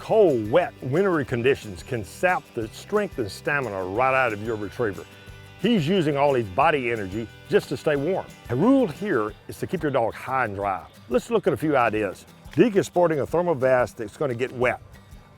Cold, wet, wintry conditions can sap the strength and stamina right out of your retriever. He's using all his body energy just to stay warm. The rule here is to keep your dog high and dry. Let's look at a few ideas. Deke is sporting a thermal vest that's going to get wet.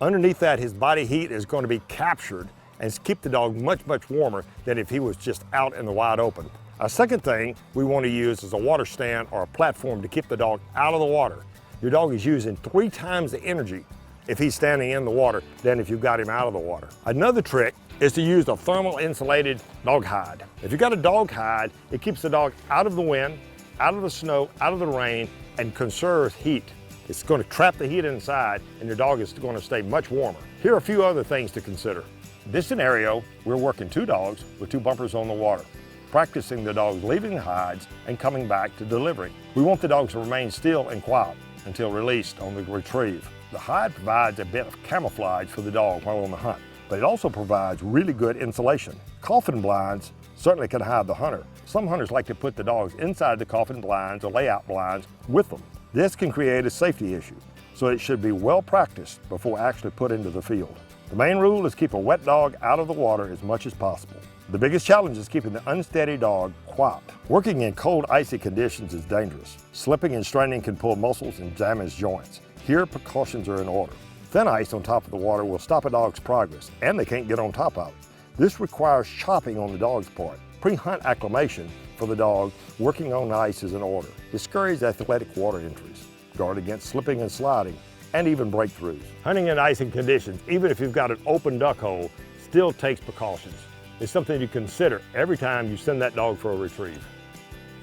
Underneath that, his body heat is going to be captured and keep the dog much, much warmer than if he was just out in the wide open. A second thing we want to use is a water stand or a platform to keep the dog out of the water. Your dog is using 3 times the energy if he's standing in the water than if you got him out of the water. Another trick is to use a thermal insulated dog hide. If you got a dog hide, it keeps the dog out of the wind, out of the snow, out of the rain, and conserves heat. It's going to trap the heat inside and your dog is going to stay much warmer. Here are a few other things to consider. In this scenario, we're working 2 dogs with 2 bumpers on the water, practicing the dogs leaving the hides and coming back to delivery. We want the dogs to remain still and quiet until released on the retrieve. The hide provides a bit of camouflage for the dog while on the hunt, but it also provides really good insulation. Coffin blinds certainly can hide the hunter. Some hunters like to put the dogs inside the coffin blinds or layout blinds with them. This can create a safety issue, so it should be well practiced before actually put into the field. The main rule is keep a wet dog out of the water as much as possible. The biggest challenge is keeping the unsteady dog quiet. Working in cold, icy conditions is dangerous. Slipping and straining can pull muscles and damage joints. Here, precautions are in order. Thin ice on top of the water will stop a dog's progress, and they can't get on top of it. This requires chopping on the dog's part. Pre-hunt acclimation for the dog working on ice is in order. Discourage athletic water entries. Guard against slipping and sliding, and even breakthroughs. Hunting in icing conditions, even if you've got an open duck hole, still takes precautions. It's something to consider every time you send that dog for a retrieve.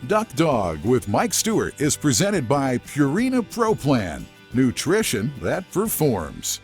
Duck Dog with Mike Stewart is presented by Purina Pro Plan, nutrition that performs.